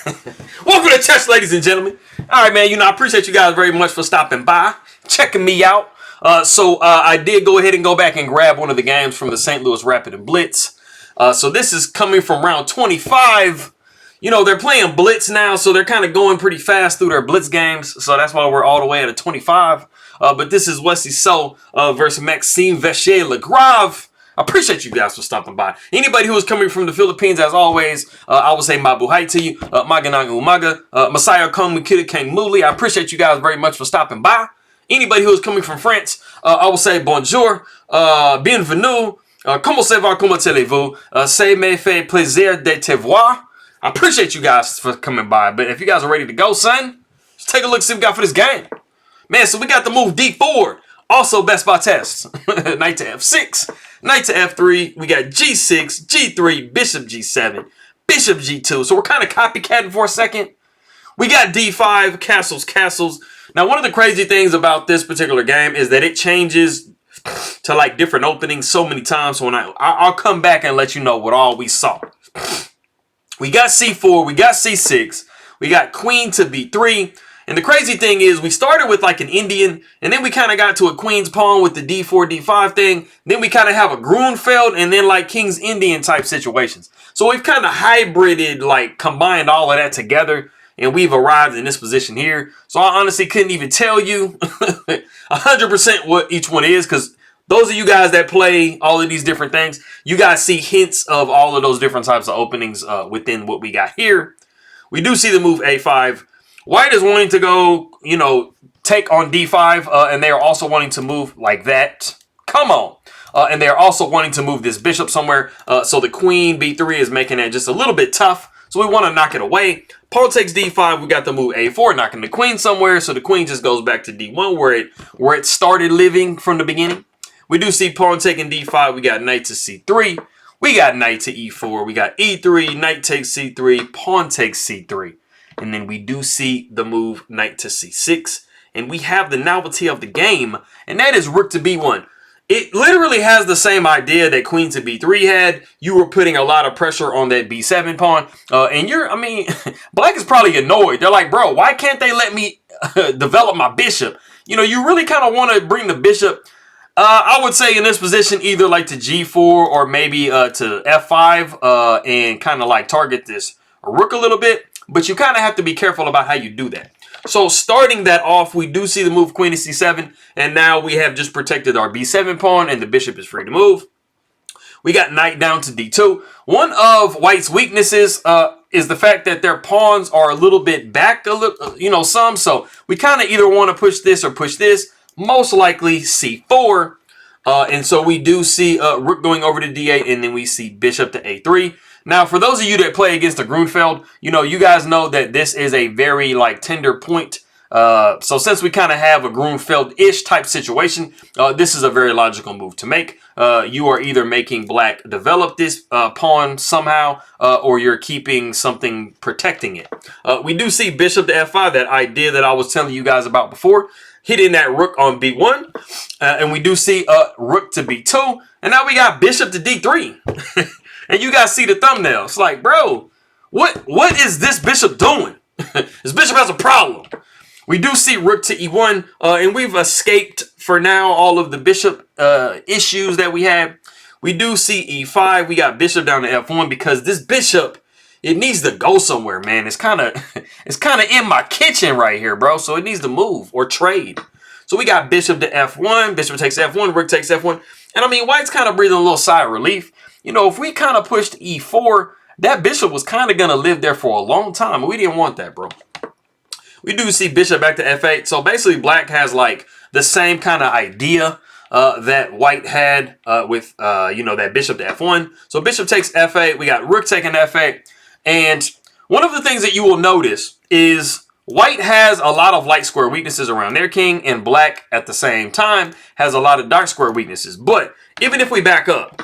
Welcome to church, ladies and gentlemen. All right, man. I appreciate you guys very much for stopping by, checking me out. I did go ahead and go back and grab one of the games from the St. Louis Rapid and Blitz. So this is coming from round 25. They're playing Blitz now, so they're kind of going pretty fast through their Blitz games. So that's why we're all the way at a 25. But this is Wesley So versus Maxime Vachier-Lagrave. I appreciate you guys for stopping by. Anybody who is coming from the Philippines, as always, I will say mabuhay to you. Magandang umaga. Masaya Komukita Kang Muli. I appreciate you guys very much for stopping by. Anybody who is coming from France, I will say bonjour, bienvenue, comment ça va, comment allez-vous? Ça me fait plaisir de te voir. I appreciate you guys for coming by. But if you guys are ready to go, son, let's take a look, see what we got for this game. Man, so we got the move D4. Also best by tests. Knight to F6. Knight to F3. We got G6, G3, Bishop G7, Bishop G2. So we're kind of copycatting for a second. We got D5, castles, castles. Now, one of the crazy things about this particular game is that it changes to like different openings so many times. So when I'll come back and let you know what all we saw. We got C4, we got C6, we got queen to B3. And the crazy thing is we started with like an Indian, and then we kind of got to a queen's pawn with the D4, D5 thing. Then we kind of have a Grunfeld and then like king's Indian type situations. So we've kind of hybrided, like combined all of that together. And we've arrived in this position here. So I honestly couldn't even tell you 100% what each one is. Because those of you guys that play all of these different things, you guys see hints of all of those different types of openings within what we got here. We do see the move A5. White is wanting to go, take on D5. And they are also wanting to move like that. Come on. And they're also wanting to move this bishop somewhere. So the queen B3 is making it just a little bit tough. So we want to knock it away. Pawn takes D5. We got the move A4, knocking the queen somewhere. So the queen just goes back to D1 where it started living from the beginning. We do see pawn taking D5. We got knight to C3. We got knight to E4. We got E3. Knight takes C3. Pawn takes C3. And then we do see the move knight to C6. And we have the novelty of the game. And that is rook to B1. It literally has the same idea that queen to b3 had. You were putting a lot of pressure on that b7 pawn. Black is probably annoyed. They're like, bro, why can't they let me develop my bishop? You really kind of want to bring the bishop, I would say in this position, either like to g4 or maybe to f5 and kind of like target this rook a little bit. But you kind of have to be careful about how you do that. So starting that off, we do see the move queen to c7, and now we have just protected our b7 pawn, and the bishop is free to move. We got knight down to d2. One of white's weaknesses is the fact that their pawns are a little bit back, some. So we kind of either want to push this or push this. Most likely c4, and so we do see rook going over to d8, and then we see bishop to a3. Now, for those of you that play against the Grunfeld, you guys know that this is a very, tender point. So since we kind of have a Grunfeld-ish type situation, this is a very logical move to make. You are either making black develop this pawn somehow, or you're keeping something protecting it. We do see bishop to f5, that idea that I was telling you guys about before, hitting that rook on b1. And we do see rook to b2. And now we got bishop to d3. And you guys see the thumbnail. It's like, bro, what is this bishop doing? This bishop has a problem. We do see rook to e1, and we've escaped, for now, all of the bishop issues that we had. We do see e5. We got bishop down to f1 because this bishop, it needs to go somewhere, man. It's kind of in my kitchen right here, bro. So it needs to move or trade. So we got bishop to f1. Bishop takes f1. Rook takes f1. And white's kind of breathing a little sigh of relief. If we kind of pushed e4, that bishop was kind of going to live there for a long time. We didn't want that, bro. We do see bishop back to f8. So basically, black has the same kind of idea that white had with, that bishop to f1. So bishop takes f8. We got rook taking f8. And one of the things that you will notice is white has a lot of light square weaknesses around their king, and black at the same time has a lot of dark square weaknesses. But even if we back up,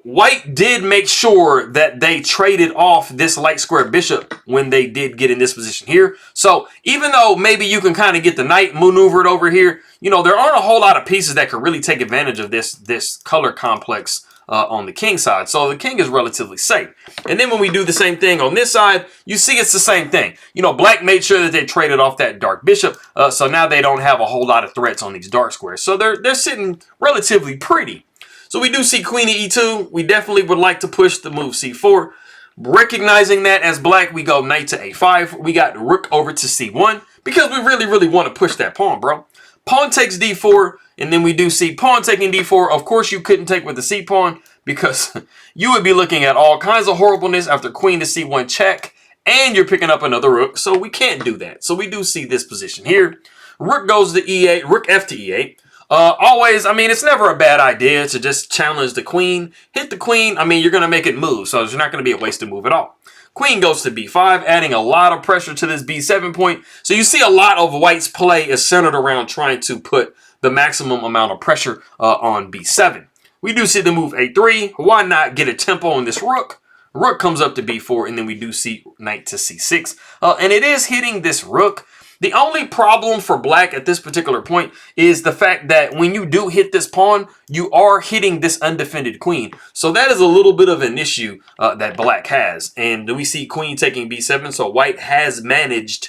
white did make sure that they traded off this light square bishop when they did get in this position here. So even though maybe you can kind of get the knight maneuvered over here, there aren't a whole lot of pieces that could really take advantage of this color complex on the king side. So the king is relatively safe. And then when we do the same thing on this side, you see it's the same thing. You know, black made sure that they traded off that dark bishop. So now they don't have a whole lot of threats on these dark squares. So they're sitting relatively pretty. So we do see queen to e2. We definitely would like to push the move c4. Recognizing that as black, we go knight to a5. We got rook over to c1 because we really want to push that pawn, bro. Pawn takes d4, and then we do see pawn taking d4. Of course, you couldn't take with the c pawn because you would be looking at all kinds of horribleness after queen to c1 check, and you're picking up another rook, so we can't do that. So we do see this position here. Rook goes to e8, rook f to e8. Always, I mean, it's never a bad idea to just challenge the queen. Hit the queen, I mean, you're going to make it move, so it's not going to be a wasted move at all. Queen goes to b5, adding a lot of pressure to this b7 point. So you see a lot of white's play is centered around trying to put the maximum amount of pressure on b7. We do see the move a3. Why not get a tempo on this rook? Rook comes up to b4, and then we do see knight to c6. And it is hitting this rook. The only problem for black at this particular point is the fact that when you do hit this pawn, you are hitting this undefended queen. So that is a little bit of an issue that black has. And we see queen taking b7, so white has managed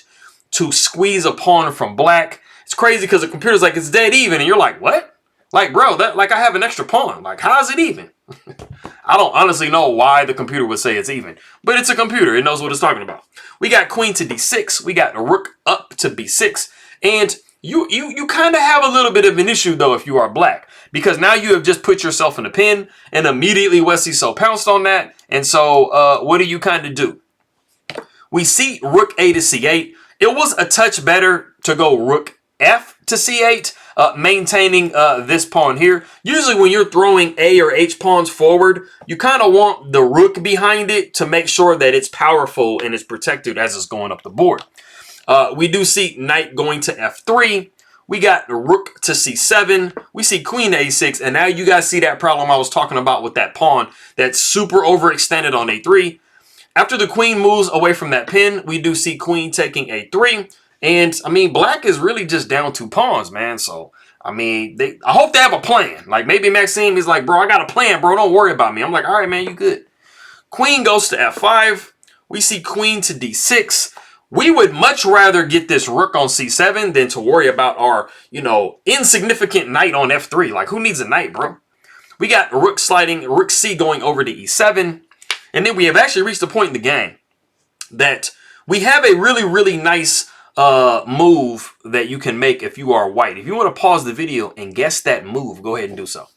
to squeeze a pawn from black. It's crazy because the computer's like, it's dead even, and you're like, what? Like, bro, that like I have an extra pawn. Like, how is it even? I don't honestly know why the computer would say it's even, but it's a computer. It knows what it's talking about. We got queen to d6. We got a rook up to b6. And you kind of have a little bit of an issue, though, if you are black, because now you have just put yourself in a pin, and immediately Wesley so pounced on that. And so what do you kind of do? We see rook a to c8. It was a touch better to go rook f to c8. Maintaining this pawn here. Usually when you're throwing A or H pawns forward, you kind of want the rook behind it to make sure that it's powerful and it's protected as it's going up the board. We do see knight going to F3. We got the rook to C7. We see queen to A6. And now you guys see that problem I was talking about with that pawn that's super overextended on A3. After the queen moves away from that pin, we do see queen taking A3. And, I mean, black is really just down 2 pawns, man. So, I mean, I hope they have a plan. Like, maybe Maxime is like, bro, I got a plan, bro. Don't worry about me. I'm like, all right, man, you good. Queen goes to F5. We see queen to D6. We would much rather get this rook on C7 than to worry about our, you know, insignificant knight on F3. Like, who needs a knight, bro? We got rook sliding, rook C going over to E7. And then we have actually reached a point in the game that we have a really nice move that you can make if you are white. If you want to pause the video and guess that move, go ahead and do so.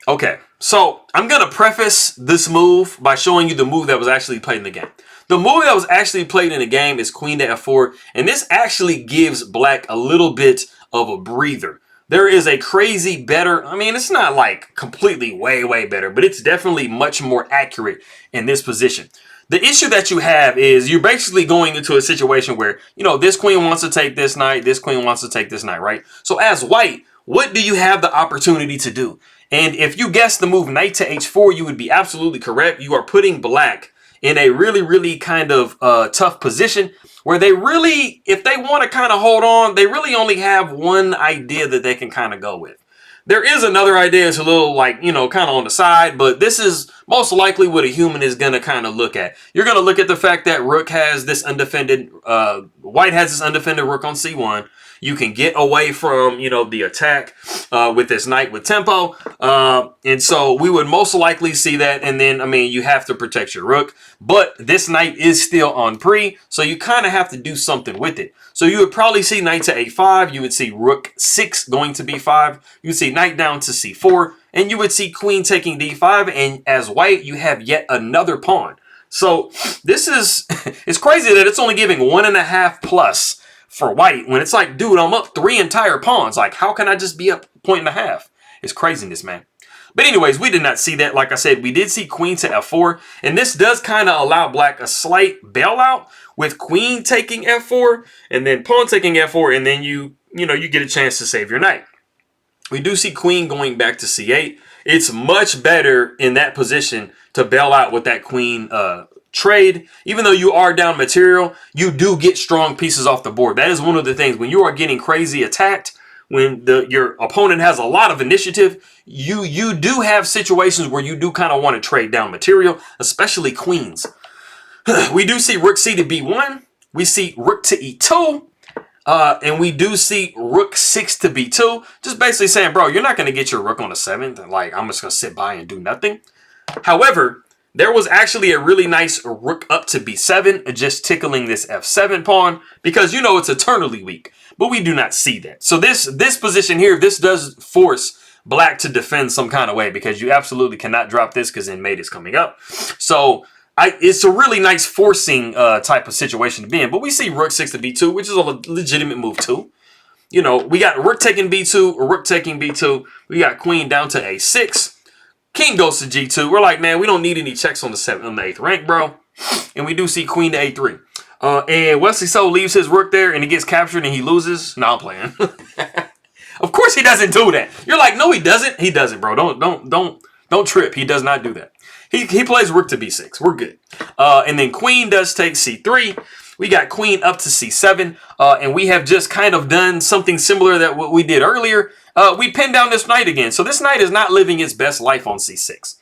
Okay, so I'm going to preface this move by showing you the move that was actually played in the game. The move that was actually played in the game is queen to F4, and this actually gives black a little bit of a breather. There is a crazy better, I mean, it's not like completely way better, but it's definitely much more accurate in this position. The issue that you have is you're basically going into a situation where, you know, this queen wants to take this knight, this queen wants to take this knight, right? So as white, what do you have the opportunity to do? And if you guess the move knight to H4, you would be absolutely correct. You are putting black in a really kind of tough position where they really, if they want to kind of hold on, they really only have one idea that they can kind of go with. There is another idea. It's a little like, you know, kind of on the side, but this is most likely what a human is going to kind of look at. You're going to look at the fact that rook has this undefended, white has this undefended rook on C1. You can get away from, you know, the attack with this knight with tempo. And so we would most likely see that. And then, I mean, you have to protect your rook. But this knight is still on pre. So you kind of have to do something with it. So you would probably see knight to A5. You would see rook 6 going to B5. You would see knight down to C4. And you would see queen taking D5. And as white, you have yet another pawn. So this is, it's crazy that it's only giving 1.5 plus for white when it's like, dude, I'm up 3 entire pawns. Like, how can I just be up 1.5? It's craziness, man. But anyways, we did not see that. Like I said, we did see queen to F4. And this does kind of allow black a slight bailout with queen taking F4 and then pawn taking F4. And then you get a chance to save your knight. We do see queen going back to C8. It's much better in that position to bail out with that queen trade. Even though you are down material, you do get strong pieces off the board. That is one of the things when you are getting crazy attacked, when your opponent has a lot of initiative, you do have situations where you do kind of want to trade down material, especially queens. We do see rook c to b1. We see rook to e2. And we do see rook 6 to b2. Just basically saying, bro, you're not going to get your rook on the 7th. Like, I'm just going to sit by and do nothing. However, there was actually a really nice rook up to b7, just tickling this f7 pawn, because you know it's eternally weak. But we do not see that. So this position here, this does force black to defend some kind of way, because you absolutely cannot drop this because then mate is coming up. So it's a really nice forcing type of situation to be in. But we see rook 6 to b2, which is a legitimate move too. You know, we got rook taking b2, rook taking b2. We got queen down to a6. King goes to g2. We're like, man, we don't need any checks on the 8th rank, bro. And we do see queen to a3. And Wesley So leaves his rook there and he gets captured and he loses. No, I'm playing. Of course he doesn't do that. You're like, no, he doesn't. He doesn't, bro. Don't trip. He does not do that. He plays rook to b6. We're good. And then queen does take c3. We got queen up to c7. And we have just kind of done something similar that what we did earlier. We pinned down this knight again. So this knight is not living its best life on c6.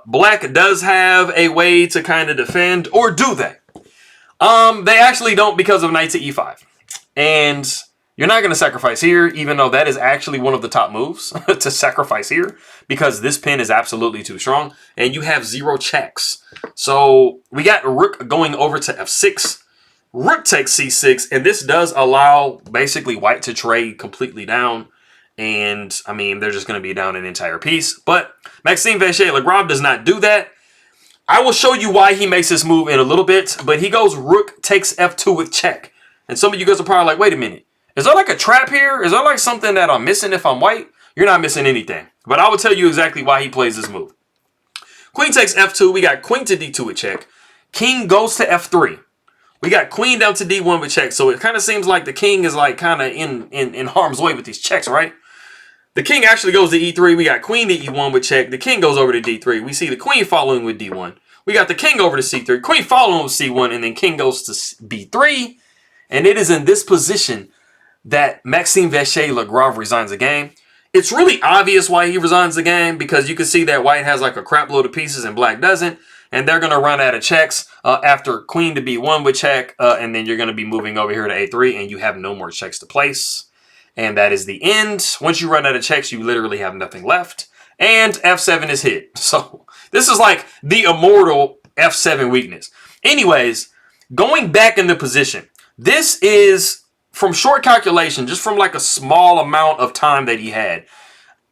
Black does have a way to kind of defend, or do they? They actually don't, because of knight to e5. And you're not going to sacrifice here, even though that is actually one of the top moves to sacrifice here, because this pin is absolutely too strong and you have 0 checks. So we got rook going over to f6. Rook takes c6, and this does allow basically white to trade completely down. And I mean, they're just going to be down an entire piece. But Maxime Vachier-Lagrave does not do that. I will show you why he makes this move in a little bit, but he goes rook takes f2 with check. And some of you guys are probably like, wait a minute. Is there like a trap here? Is there like something that I'm missing if I'm white? You're not missing anything. But I will tell you exactly why he plays this move. Queen takes f2. We got queen to d2 with check. King goes to f3. We got queen down to d1 with check. So it kind of seems like the king is like kind of in harm's way with these checks, right? The king actually goes to e3. We got queen to e1 with check. The king goes over to d3. We see the queen following with d1. We got the king over to c3. Queen following with c1. And then king goes to b3. And it is in this position that Maxime Vachier-Lagrave resigns the game. It's really obvious why he resigns the game, because you can see that white has like a crap load of pieces and black doesn't. And they're going to run out of checks after queen to b1 with check. And then you're going to be moving over here to a3 and you have no more checks to place. And that is the end. Once you run out of checks, you literally have nothing left. And f7 is hit. So this is like the immortal f7 weakness. Anyways, going back in the position. This is, from short calculation, just from like a small amount of time that he had,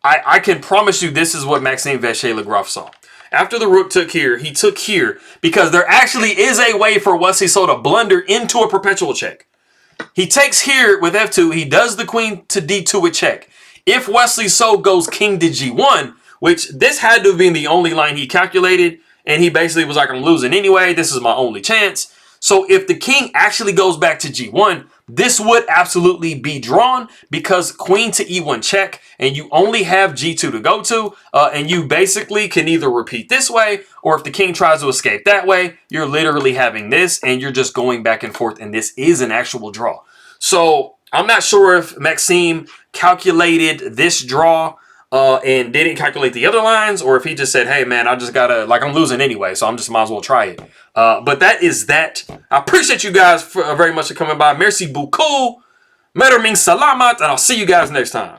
I can promise you this is what Maxime Vachier-Lagrave saw. After the rook took here, he took here because there actually is a way for Wesley So to blunder into a perpetual check. He takes here with f2. He does the queen to d2 with check. If Wesley So goes king to g1, which this had to have been the only line he calculated, and he basically was like, I'm losing anyway. This is my only chance. So if the king actually goes back to g1, this would absolutely be drawn, because queen to e1 check, and you only have g2 to go to, and you basically can either repeat this way, or if the king tries to escape that way, you're literally having this, and you're just going back and forth, and this is an actual draw. So I'm not sure if Maxime calculated this draw and didn't calculate the other lines, or if he just said, hey man, I just gotta, like, I'm losing anyway, so I'm just might as well try it. But that is that. I appreciate you guys very much for coming by. Merci beaucoup. Meter means salamat, and I'll see you guys next time.